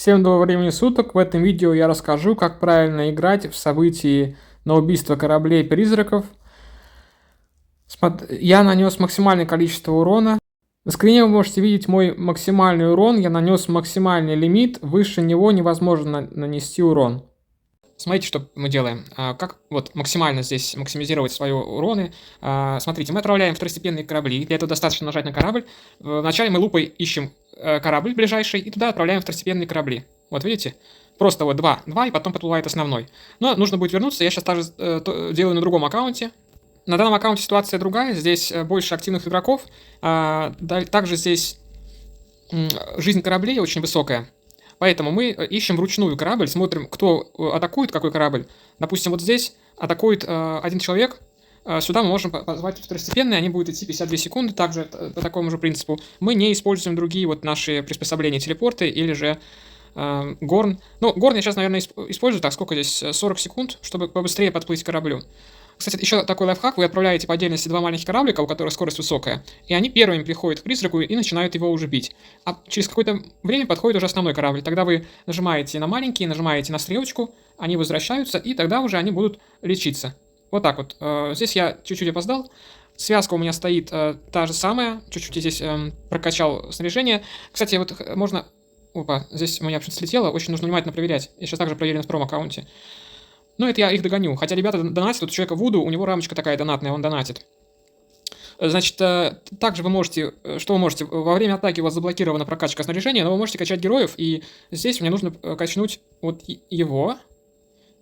Всем доброго времени суток. В этом видео я расскажу, как правильно играть в событии на убийство кораблей-призраков. Я нанес максимальное количество урона. На скрине вы можете видеть мой максимальный урон. Я нанес максимальный лимит. Выше него невозможно нанести урон. Смотрите, что мы делаем. Как вот максимально здесь максимизировать свои уроны. Смотрите, мы отправляем второстепенные корабли. Для этого достаточно нажать на корабль. Вначале мы лупой ищем корабль ближайший и туда отправляем второстепенные корабли. Вот видите? Просто вот два и потом подплывает основной. Но нужно будет вернуться. Я сейчас также делаю на другом аккаунте. На данном аккаунте ситуация другая. Здесь больше активных игроков. Также здесь жизнь кораблей очень высокая. Поэтому мы ищем вручную корабль, смотрим, кто атакует, какой корабль. Допустим, вот здесь атакует один человек. Сюда мы можем позвать второстепенные, они будут идти 52 секунды, также по такому же принципу. Мы не используем другие вот наши приспособления, телепорты или же горн. Ну, горн я сейчас, наверное, использую, так, сколько здесь, 40 секунд, чтобы побыстрее подплыть к кораблю. Кстати, еще такой лайфхак, вы отправляете по отдельности два маленьких кораблика, у которых скорость высокая, и они первыми приходят к призраку и начинают его уже бить. А через какое-то время подходит уже основной корабль. Тогда вы нажимаете на маленький, нажимаете на стрелочку, они возвращаются, и тогда уже они будут лечиться. Вот так вот. Здесь я чуть-чуть опоздал. Связка у меня стоит та же самая. Чуть-чуть здесь прокачал снаряжение. Кстати, вот можно... Опа, здесь у меня что-то слетело. Очень нужно внимательно проверять. Я сейчас также проверю на втором аккаунте. Ну, это я их догоню. Хотя ребята донатят. Тут у человека Вуду, у него рамочка такая донатная, он донатит. Значит, также вы можете... Что вы можете? Во время атаки у вас заблокирована прокачка снаряжения, но вы можете качать героев. И здесь мне нужно качнуть вот его...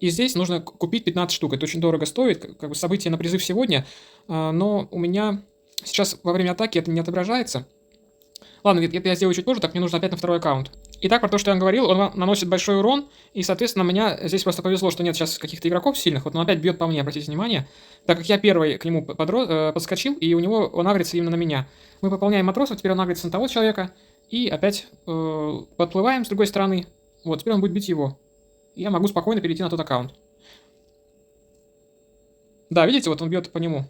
И здесь нужно купить 15 штук. Это очень дорого стоит. Как бы событие на призыв сегодня. Но у меня сейчас во время атаки это не отображается. Ладно, это я сделаю чуть позже, так мне нужно опять на второй аккаунт. Итак, про то, что я говорил, он наносит большой урон. И, соответственно, меня здесь просто повезло, что нет сейчас каких-то игроков сильных. Вот он опять бьет по мне, обратите внимание. Так как я первый к нему подскочил, и у него он агрится именно на меня. Мы пополняем матросов, теперь он агрится на того человека. И опять подплываем с другой стороны. Вот, теперь он будет бить его. Я могу спокойно перейти на тот аккаунт. Да, видите, вот он бьет по нему.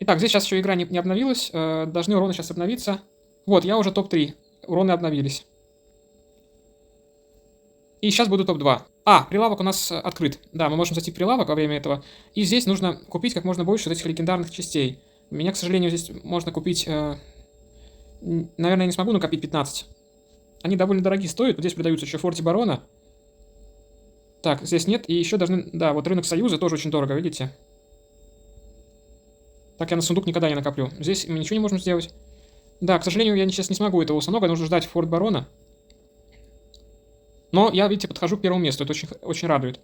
Итак, здесь сейчас еще игра не обновилась. Должны уроны сейчас обновиться. Вот, я уже топ-3. Уроны обновились. И сейчас буду топ-2. Прилавок у нас открыт. Да, мы можем зайти в прилавок во время этого. И здесь нужно купить как можно больше вот этих легендарных частей. У меня, к сожалению, здесь можно купить... Наверное, я не смогу накопить 15. Они довольно дорогие стоят. Вот здесь продаются еще Форти Барона. Так, здесь нет. И еще должны... Да, вот рынок Союза тоже очень дорого, видите? Так я на сундук никогда не накоплю. Здесь мы ничего не можем сделать. Да, к сожалению, я сейчас не смогу этого установка. Нужно ждать Форт Барона. Но я, видите, подхожу к первому месту. Это очень, очень радует.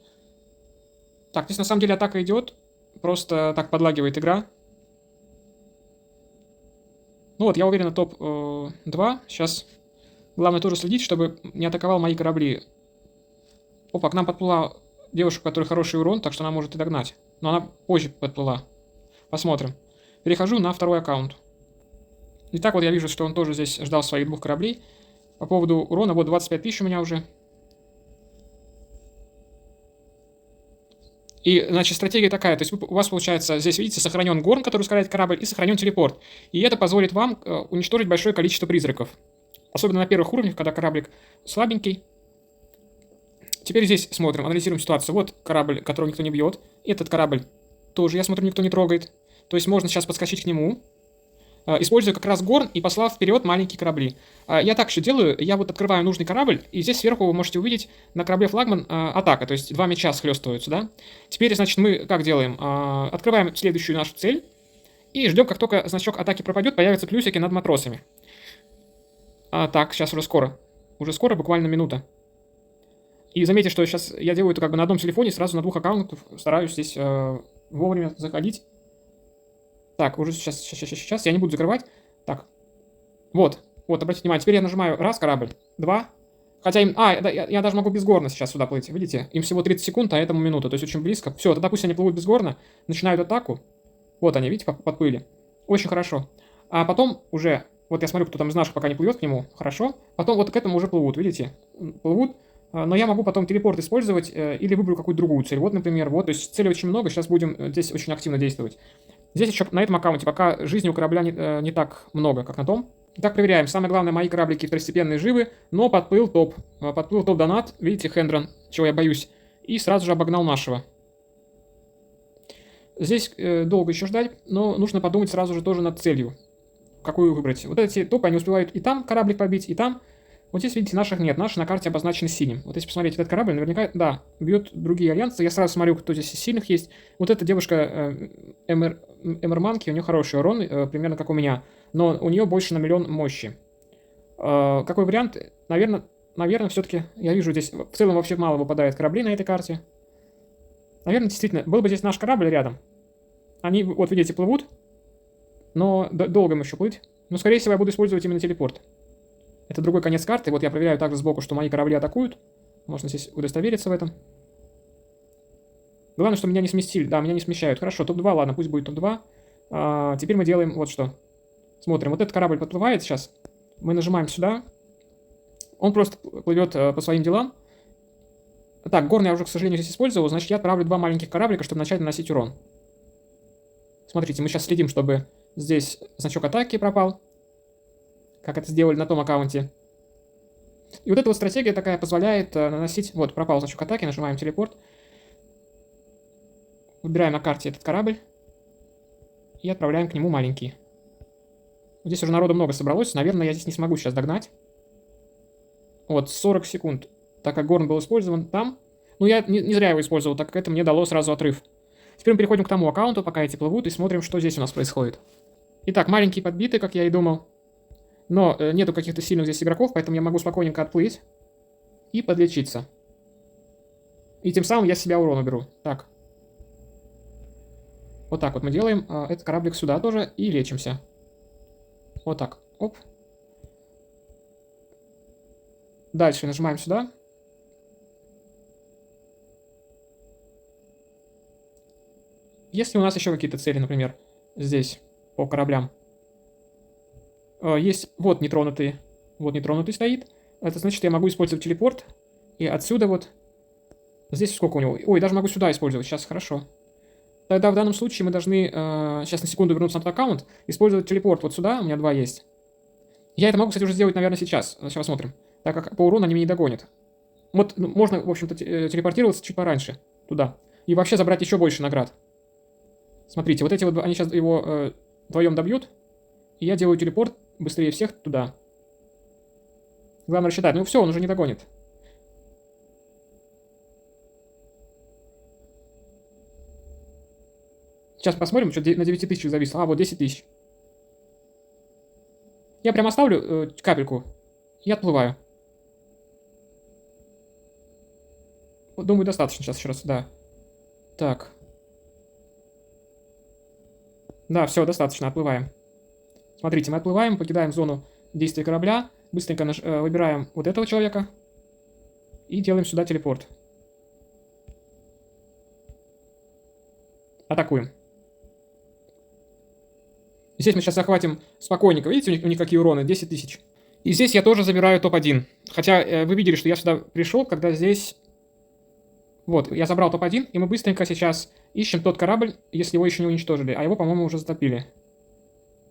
Так, здесь на самом деле атака идет. Просто так подлагивает игра. Ну вот, я уверен, топ-2. Сейчас главное тоже следить, чтобы не атаковал мои корабли. Опа, к нам подплыла девушка, у которой хороший урон, так что она может и догнать. Но она позже подплыла. Посмотрим. Перехожу на второй аккаунт. Итак, вот я вижу, что он тоже здесь ждал своих двух кораблей. По поводу урона, вот 25 тысяч у меня уже. И, значит, стратегия такая. То есть у вас, получается, здесь, видите, сохранен горн, который ускоряет корабль, и сохранен телепорт. И это позволит вам уничтожить большое количество призраков. Особенно на первых уровнях, когда кораблик слабенький. Теперь здесь смотрим, анализируем ситуацию. Вот корабль, которого никто не бьет. Этот корабль тоже, я смотрю, никто не трогает. То есть можно сейчас подскочить к нему, используя как раз горн и послав вперед маленькие корабли. Я так еще делаю. Я вот открываю нужный корабль, и здесь сверху вы можете увидеть на корабле флагман атака. То есть 2 меча схлестываются, да? Теперь, значит, мы как делаем? Открываем следующую нашу цель и ждем, как только значок атаки пропадет, появятся плюсики над матросами. Так, сейчас уже скоро. Уже скоро, буквально минута. И заметьте, что сейчас я делаю это как бы на одном телефоне, сразу на 2 аккаунтах. Стараюсь здесь вовремя заходить. Так, уже сейчас. Я не буду закрывать. Так. Вот, обратите внимание. Теперь я нажимаю раз корабль, 2. Хотя им... я даже могу без горна сейчас сюда плыть. Видите? Им всего 30 секунд, а этому минута. То есть очень близко. Все, тогда пусть они плывут без горна. Начинают атаку. Вот они, видите, подплыли. Очень хорошо. А потом уже... Вот я смотрю, кто там из наших пока не плывет к нему. Хорошо. Потом вот к этому уже плывут, видите? Плывут. Но я могу потом телепорт использовать или выберу какую-то другую цель. Вот, например, вот. То есть целей очень много. Сейчас будем здесь очень активно действовать. Здесь еще на этом аккаунте пока жизни у корабля не так много, как на том. Итак, проверяем. Самое главное, мои кораблики второстепенные живы, но подплыл топ. Подплыл топ-донат, видите, Хендрон, чего я боюсь. И сразу же обогнал нашего. Здесь долго еще ждать, но нужно подумать сразу же тоже над целью. Какую выбрать. Вот эти топы, они успевают и там кораблик побить, и там. Вот здесь, видите, наших нет. Наши на карте обозначены синим. Вот если посмотреть этот корабль, наверняка, да, бьет другие альянсы. Я сразу смотрю, кто здесь из сильных есть. Вот эта девушка Эмерманки, у нее хороший урон, примерно как у меня. Но у нее больше на 1 000 000 мощи. Какой вариант? Наверное, все-таки, я вижу здесь, в целом вообще мало выпадает кораблей на этой карте. Наверное, действительно, был бы здесь наш корабль рядом. Они, вот видите, плывут. Но долго им еще плыть. Но, скорее всего, я буду использовать именно телепорт. Это другой конец карты. Вот я проверяю также сбоку, что мои корабли атакуют. Можно здесь удостовериться в этом. Главное, что меня не сместили. Да, меня не смещают. Хорошо, топ-2, ладно, пусть будет топ-2. Теперь мы делаем вот что. Смотрим, вот этот корабль подплывает сейчас. Мы нажимаем сюда. Он просто плывет по своим делам. Так, горный я уже, к сожалению, здесь использовал. Значит, я отправлю 2 маленьких кораблика, чтобы начать наносить урон. Смотрите, мы сейчас следим, чтобы здесь значок атаки пропал. Как это сделали на том аккаунте. И вот эта вот стратегия такая позволяет наносить... Вот, пропал значок атаки, нажимаем телепорт. Выбираем на карте этот корабль. И отправляем к нему маленький. Здесь уже народу много собралось. Наверное, я здесь не смогу сейчас догнать. Вот, 40 секунд. Так как горн был использован там. Ну, я не зря его использовал, так как это мне дало сразу отрыв. Теперь мы переходим к тому аккаунту, пока эти плывут, и смотрим, что здесь у нас происходит. Итак, маленькие подбиты, как я и думал. Но нету каких-то сильных здесь игроков, поэтому я могу спокойненько отплыть и подлечиться. И тем самым я с себя урон уберу. Так. Вот так вот мы делаем. Этот кораблик сюда тоже и лечимся. Вот так. Оп. Дальше нажимаем сюда. Если у нас еще какие-то цели, например, здесь, по кораблям. Есть, вот нетронутый стоит. Это значит, я могу использовать телепорт. И отсюда вот, здесь сколько у него? Ой, даже могу сюда использовать, сейчас, хорошо. Тогда в данном случае мы должны, сейчас на секунду вернуться на тот аккаунт, использовать телепорт вот сюда, у меня 2 есть. Я это могу, кстати, уже сделать, наверное, сейчас. Сейчас посмотрим. Так как по урону они меня не догонят. Вот можно, в общем-то, телепортироваться чуть пораньше туда. И вообще забрать еще больше наград. Смотрите, вот эти вот, они сейчас его вдвоем добьют. И я делаю телепорт быстрее всех туда. Главное рассчитать. Ну все, он уже не догонит. Сейчас посмотрим, что на 9000 зависло. А, вот 10 000. Я прям оставлю капельку и отплываю. Думаю, достаточно сейчас еще раз, да. Так. Да, все, достаточно, отплываем. Смотрите, мы отплываем, покидаем зону действия корабля. Быстренько выбираем вот этого человека. И делаем сюда телепорт. Атакуем. Здесь мы сейчас захватим спокойненько. Видите, у них какие уроны? 10 000. И здесь я тоже забираю топ-1. Хотя вы видели, что я сюда пришел, когда здесь... Вот, я забрал топ-1, и мы быстренько сейчас ищем тот корабль, если его еще не уничтожили. А его, по-моему, уже затопили.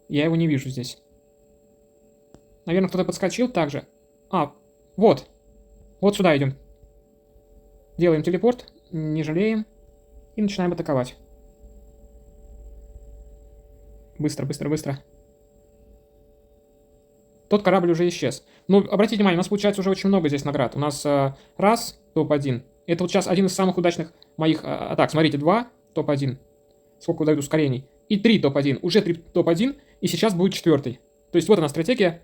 Я его не вижу здесь. Наверное, кто-то подскочил также. А, вот. Вот сюда идем. Делаем телепорт, не жалеем. И начинаем атаковать. Быстро, быстро, быстро. Тот корабль уже исчез. Ну, обратите внимание, у нас получается уже очень много здесь наград. У нас раз, топ-1. Это вот сейчас один из самых удачных моих атак. Смотрите, 2, топ-1. Сколько дают ускорений. И 3 топ-1. Уже 3 топ-1. И сейчас будет 4. То есть вот она стратегия.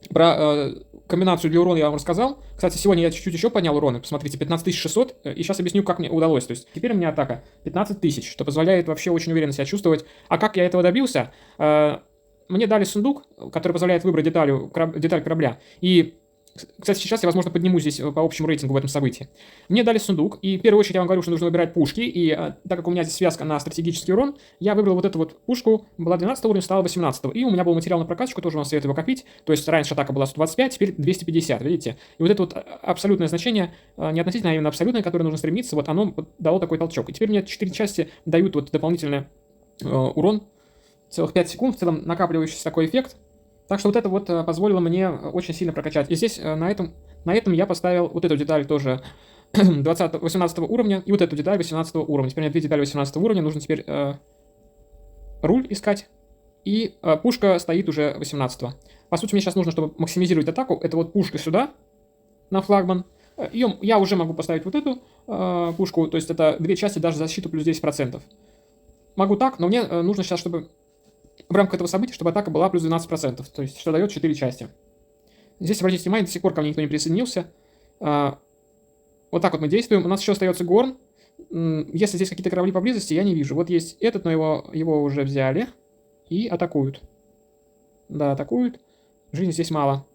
Про комбинацию для урона я вам рассказал. Кстати, сегодня я чуть-чуть еще поднял уроны. Посмотрите, 15600. И сейчас объясню, как мне удалось. То есть теперь у меня атака 15 000, что позволяет вообще очень уверенно себя чувствовать. А как я этого добился? Мне дали сундук, который позволяет выбрать деталь корабля. И, кстати, сейчас я, возможно, подниму здесь по общему рейтингу в этом событии. Мне дали сундук, и в первую очередь я вам говорю, что нужно выбирать пушки. И так как у меня здесь связка на стратегический урон, я выбрал вот эту вот пушку. Была 12 уровня, стала 18. И у меня был материал на прокачку, тоже вам советую его копить. То есть раньше атака была 125, теперь 250, видите? И вот это вот абсолютное значение, не относительно, а именно абсолютное, которое нужно стремиться, вот оно дало такой толчок. И теперь мне 4 части дают вот дополнительный урон. Целых 5 секунд, в целом накапливающийся такой эффект. Так что вот это вот позволило мне очень сильно прокачать. И здесь на этом я поставил вот эту деталь тоже 18 уровня и вот эту деталь 18 уровня. Теперь у меня две детали 18 уровня, нужно теперь руль искать. И пушка стоит уже 18. По сути, мне сейчас нужно, чтобы максимизировать атаку, это вот пушка сюда, на флагман. Ее я уже могу поставить вот эту пушку, то есть это две части, даже защиту плюс 10%. Могу так, но мне нужно сейчас, чтобы в рамках этого события, чтобы атака была плюс 12%, то есть что дает 4 части. Здесь, обратите внимание, до сих пор ко мне никто не присоединился. Вот так вот мы действуем. У нас еще остается Горн. Если здесь какие-то корабли поблизости, я не вижу. Вот есть этот, но его уже взяли и атакуют. Да, атакуют. Жизни здесь мало.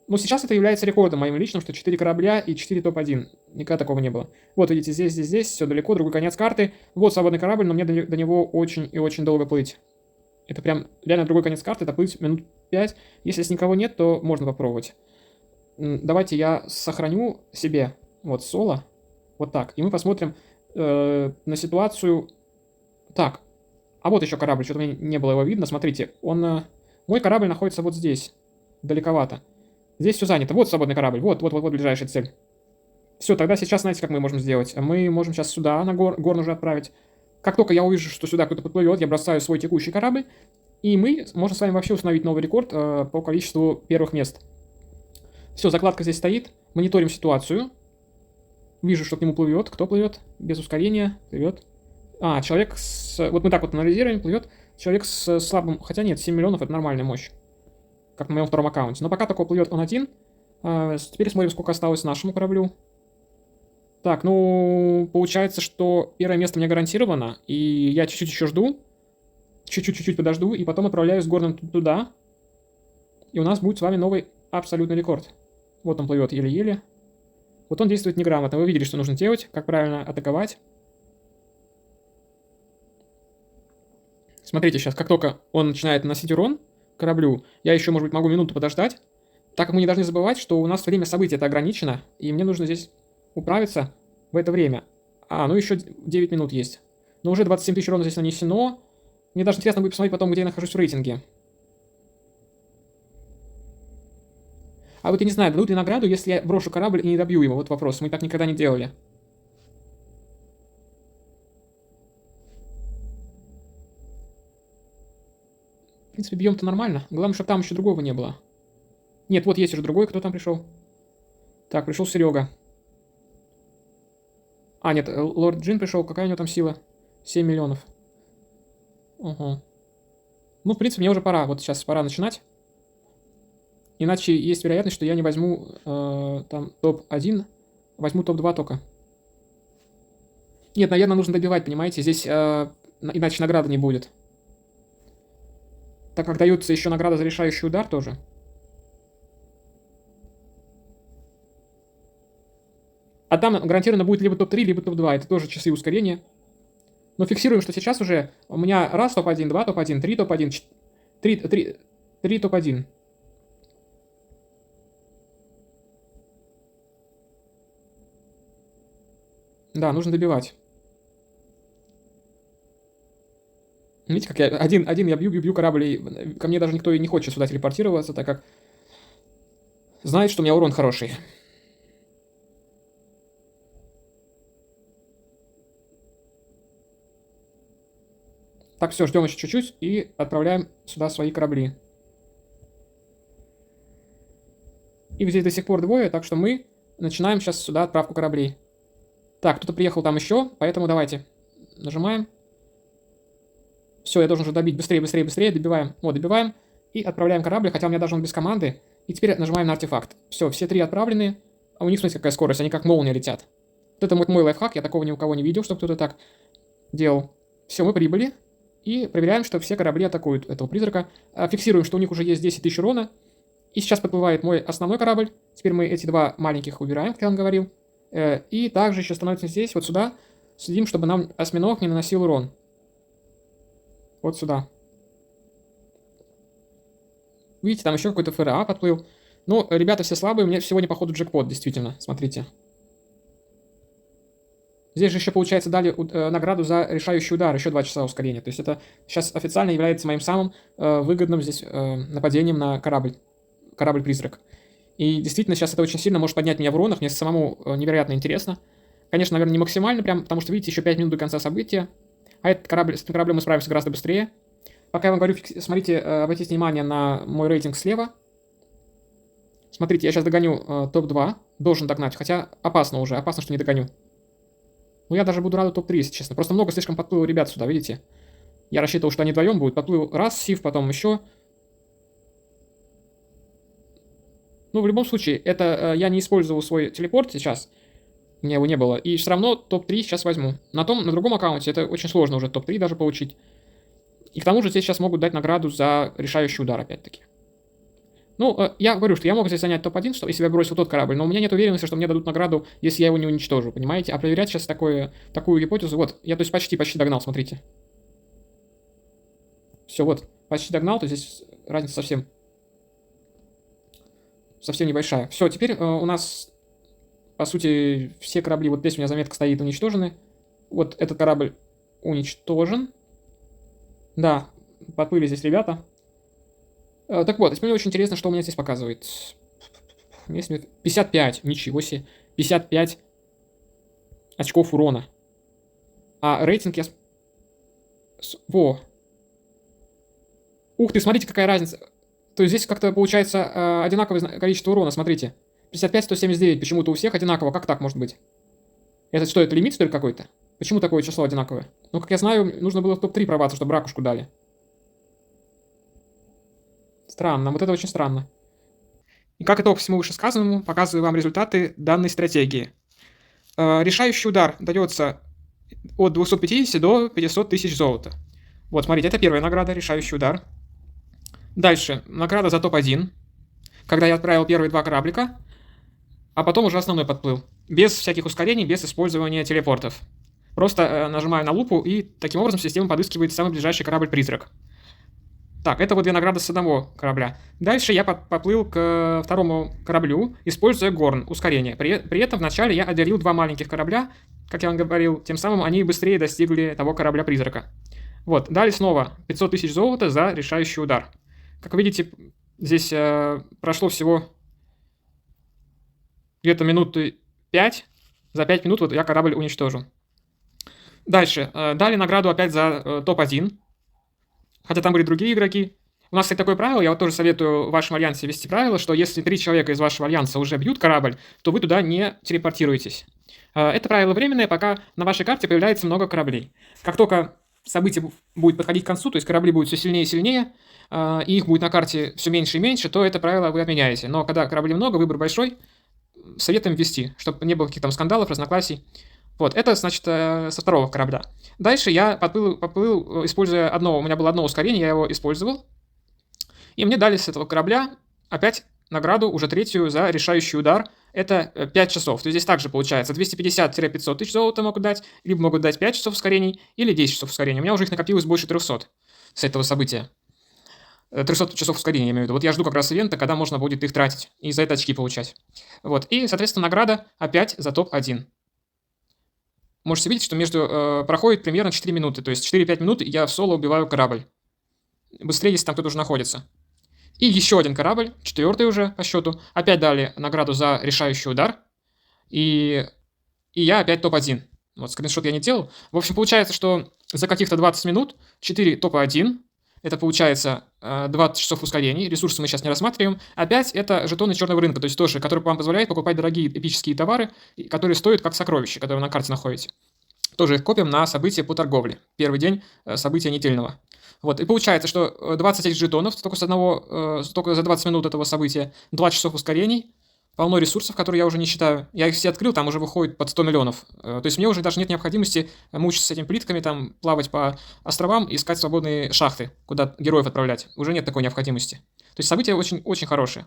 Но сейчас это является рекордом моим личным, что 4 корабля и 4 топ-1. Никогда такого не было. Вот, видите, здесь, все далеко, другой конец карты. Вот свободный корабль, но мне до него очень и очень долго плыть. Это прям реально другой конец карты, это плыть минут 5. Если здесь никого нет, то можно попробовать. Давайте я сохраню себе вот соло. Вот так. И мы посмотрим на ситуацию. Так. А вот еще корабль, что-то мне не было его видно. Смотрите, мой корабль находится вот здесь. Далековато. Здесь все занято. Вот свободный корабль. Вот ближайшая цель. Все, тогда сейчас знаете, как мы можем сделать. Мы можем сейчас сюда, на горн уже отправить. Как только я увижу, что сюда кто-то подплывет, я бросаю свой текущий корабль. И мы можем с вами вообще установить новый рекорд по количеству первых мест. Все, закладка здесь стоит. Мониторим ситуацию. Вижу, что к нему плывет. Кто плывет? Без ускорения. Плывет. Человек с... Вот мы так вот анализируем. Плывет человек с слабым... Хотя нет, 7 миллионов это нормальная мощь. Как на моем втором аккаунте. Но пока такой плывет он один. Теперь смотрим, сколько осталось нашему кораблю. Так, ну... Получается, что первое место мне гарантировано. И я чуть-чуть еще жду. Чуть-чуть подожду. И потом отправляюсь с горным туда. И у нас будет с вами новый абсолютный рекорд. Вот он плывет еле-еле. Вот он действует неграмотно. Вы видели, что нужно делать, как правильно атаковать. Смотрите, сейчас, как только он начинает наносить урон кораблю, я еще, может быть, могу минуту подождать. Так как мы не должны забывать, что у нас время события это ограничено, и мне нужно здесь управиться в это время. Ну еще 9 минут есть. Но уже 27 тысяч урона здесь нанесено. Мне даже интересно будет посмотреть потом, где я нахожусь в рейтинге. А вот я не знаю, дадут ли награду, если я брошу корабль и не добью его? Вот вопрос. Мы так никогда не делали. В принципе, бьем-то нормально. Главное, чтобы там еще другого не было. Нет, вот есть уже другой. Кто там пришел? Так, пришел Серега. Нет, Лорд Джин пришел. Какая у него там сила? 7 миллионов. Угу. Ну, в принципе, мне уже пора. Вот сейчас пора начинать. Иначе есть вероятность, что я не возьму там топ-1, возьму топ-2 только. Нет, наверное, нужно добивать, понимаете? Здесь иначе награды не будет. Так как дается еще награда за решающий удар тоже. А там гарантированно будет либо топ-3, либо топ-2. Это тоже часы ускорения. Но фиксируем, что сейчас уже у меня раз топ-1, 2 топ-1, 3 топ-1, 3 топ-1. Да, нужно добивать. Видите, как я один я бью корабль, и ко мне даже никто и не хочет сюда телепортироваться, так как знает, что у меня урон хороший. Так, все, ждем еще чуть-чуть и отправляем сюда свои корабли. Их здесь до сих пор двое, так что мы начинаем сейчас сюда отправку кораблей. Так, кто-то приехал там еще, поэтому давайте. Нажимаем. Все, я должен уже добить. Быстрее, быстрее, быстрее. Добиваем. Вот, добиваем. И отправляем корабль, хотя у меня даже он без команды. И теперь нажимаем на артефакт. Все, все три отправлены. А у них, смотрите, какая скорость. Они как молния летят. Вот это вот мой лайфхак. Я такого ни у кого не видел, чтобы кто-то так делал. Все, мы прибыли. И проверяем, что все корабли атакуют этого призрака. Фиксируем, что у них уже есть 10 тысяч урона. И сейчас подплывает мой основной корабль. Теперь мы эти два маленьких убираем, как я вам говорил. И также еще становимся здесь, вот сюда. Следим, чтобы нам осьминог не наносил урон. Вот сюда. Видите, там еще какой-то ФРА подплыл. Ну, ребята все слабые, у меня сегодня, походу, джекпот, действительно. Смотрите. Здесь же еще, получается, дали награду за решающий удар, еще 2 часа ускорения. То есть это сейчас официально является моим самым выгодным здесь нападением на корабль-призрак. И действительно, сейчас это очень сильно может поднять меня в уронах, мне самому невероятно интересно. Конечно, наверное, не максимально прям, потому что, видите, еще 5 минут до конца события. А с этим кораблем мы справимся гораздо быстрее. Пока я вам говорю, смотрите, обратите внимание на мой рейтинг слева. Смотрите, я сейчас догоню топ-2, должен догнать, хотя опасно, что не догоню. Ну, я даже буду рад топ-3, если честно. Просто много слишком подплыло ребят сюда, видите? Я рассчитывал, что они вдвоем будут. Подплыл раз, Сив, потом еще. Ну, в любом случае, это я не использовал свой телепорт сейчас. У меня его не было. И все равно топ-3 сейчас возьму. На другом аккаунте это очень сложно уже топ-3 даже получить. И к тому же здесь сейчас могут дать награду за решающий удар, опять-таки. Ну, я говорю, что я мог здесь занять топ-1, если я бросил тот корабль, но у меня нет уверенности, что мне дадут награду, если я его не уничтожу, понимаете? А проверять сейчас такую гипотезу, вот, я то есть почти догнал, смотрите. Все, вот, почти догнал, то здесь разница совсем небольшая. Все, теперь у нас, по сути, все корабли, вот здесь у меня заметка стоит, уничтожены. Вот этот корабль уничтожен. Да, подплыли здесь ребята. Так вот, теперь мне очень интересно, что у меня здесь показывает. 55, ничего себе. 55 очков урона. А рейтинг я... Во. Ух ты, смотрите, какая разница. То есть здесь как-то получается одинаковое количество урона, смотрите. 55-179, почему-то у всех одинаково. Как так может быть? Это что, это лимит, что ли, какой-то? Почему такое число одинаковое? Ну, как я знаю, нужно было в топ-3 пробоваться, чтобы ракушку дали. Странно, вот это очень странно. И как итог всему вышесказанному, показываю вам результаты данной стратегии. Решающий удар дается от 250 до 500 тысяч золота. Вот, смотрите, это первая награда, решающий удар. Дальше, награда за топ-1, когда я отправил первые 2 кораблика, а потом уже основной подплыл. Без всяких ускорений, без использования телепортов. Просто нажимаю на лупу, и таким образом система подыскивает самый ближайший корабль-призрак. Так, это вот 2 награды с одного корабля. Дальше я поплыл к второму кораблю, используя горн, ускорение. При этом вначале я отделил 2 маленьких корабля, как я вам говорил, тем самым они быстрее достигли того корабля-призрака. Вот, далее снова 500 тысяч золота за решающий удар. Как вы видите, здесь прошло всего где-то минуты 5. За 5 минут вот я корабль уничтожил. Дальше, дали награду опять за топ-1. Хотя там были другие игроки. У нас, кстати, такое правило, я вот тоже советую в вашем альянсе ввести правило, что если 3 человека из вашего альянса уже бьют корабль, то вы туда не телепортируетесь. Это правило временное, пока на вашей карте появляется много кораблей. Как только событие будет подходить к концу, то есть корабли будут все сильнее и сильнее, и их будет на карте все меньше и меньше, то это правило вы отменяете. Но когда кораблей много, выбор большой, советуем ввести, чтобы не было каких-то там скандалов, разногласий. Вот, это, значит, со второго корабля. Дальше я поплыл, используя у меня было одно ускорение, я его использовал. И мне дали с этого корабля опять награду, уже 3-ю, за решающий удар. Это 5 часов. То есть здесь также получается 250-500 тысяч золота могут дать, либо могут дать 5 часов ускорений, или 10 часов ускорения. У меня уже их накопилось больше 300 с этого события. 300 часов ускорения, я имею в виду. Вот я жду как раз ивента, когда можно будет их тратить и за это очки получать. Вот, и, соответственно, награда опять за топ-1. Можете видеть, что проходит примерно 4 минуты. То есть 4-5 минут я в соло убиваю корабль. Быстрее, если там кто-то уже находится. И еще один корабль, 4-й уже по счету. Опять дали награду за решающий удар. И я опять топ-1. Вот, скриншот я не делал. В общем, получается, что за каких-то 20 минут 4 топ-1. Это получается 20 часов ускорений. Ресурсы мы сейчас не рассматриваем. Опять это жетоны черного рынка, то есть тоже, которые вам позволяют покупать дорогие эпические товары, которые стоят как сокровища, которые вы на карте находите. Тоже их копим на события по торговле. Первый день события недельного. Вот, и получается, что 20 жетонов только за 20 минут этого события, 2 часов ускорений, полно ресурсов, которые я уже не считаю. Я их все открыл, там уже выходит под 100 миллионов. То есть мне уже даже нет необходимости мучиться с этими плитками, там плавать по островам и искать свободные шахты, куда героев отправлять. Уже нет такой необходимости. То есть события очень хорошие.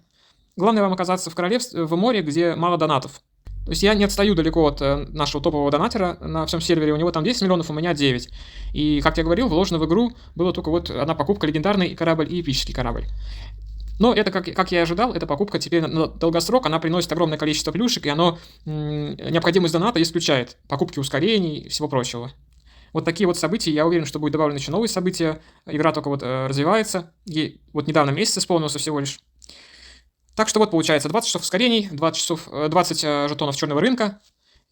Главное вам оказаться в море, где мало донатов. То есть я не отстаю далеко от нашего топового донатера на всем сервере. У него там 10 миллионов, у меня 9. И, как я говорил, вложено в игру было только вот одна покупка: легендарный корабль и эпический корабль. Но это, как я и ожидал, эта покупка теперь на долгосрок, она приносит огромное количество плюшек, и оно необходимость доната исключает. Покупки ускорений и всего прочего. Вот такие вот события, я уверен, что будет добавлено еще новые события. Игра только вот развивается. Ей вот недавно месяц исполнился всего лишь. Так что вот получается 20 часов ускорений, 20 жетонов черного рынка.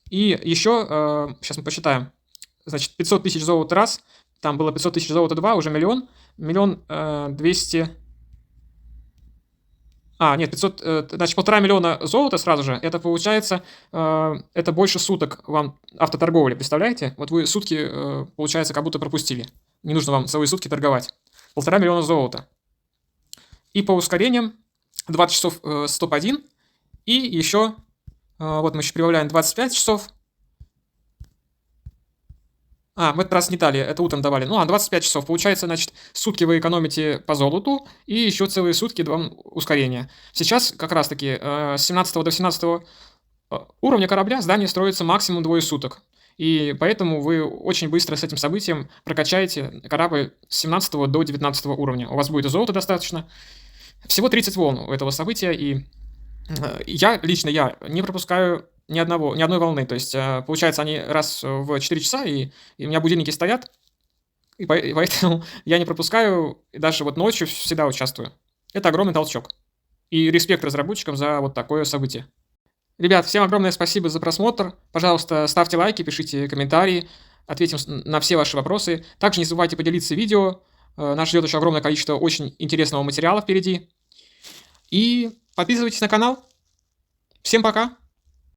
И еще, сейчас мы посчитаем, значит, 500 тысяч золота раз, там было 500 тысяч золота 2, уже миллион, 200... нет, 500, значит, 1,5 миллиона золота сразу же, это получается, это больше суток вам автоторговли, представляете? Вот вы сутки, получается, как будто пропустили. Не нужно вам целые сутки торговать. 1,5 миллиона золота. И по ускорениям 20 часов стоп-1, и еще, вот мы еще прибавляем 25 часов. В этот раз не дали, это утром давали. 25 часов. Получается, значит, сутки вы экономите по золоту, и еще целые сутки вам ускорения. Сейчас как раз-таки с 17 до 17 уровня корабля здание строится максимум 2 суток. И поэтому вы очень быстро с этим событием прокачаете корабль с 17 до 19 уровня. У вас будет и золота достаточно. Всего 30 волн у этого события, и я не пропускаю ни одной волны. То есть, получается, они раз в 4 часа, и у меня будильники стоят, и поэтому я не пропускаю, и даже вот ночью всегда участвую. Это огромный толчок. И респект разработчикам за вот такое событие. Ребят, всем огромное спасибо за просмотр. Пожалуйста, ставьте лайки, пишите комментарии, ответим на все ваши вопросы. Также не забывайте поделиться видео. Нас ждет еще огромное количество очень интересного материала впереди. И подписывайтесь на канал. Всем пока!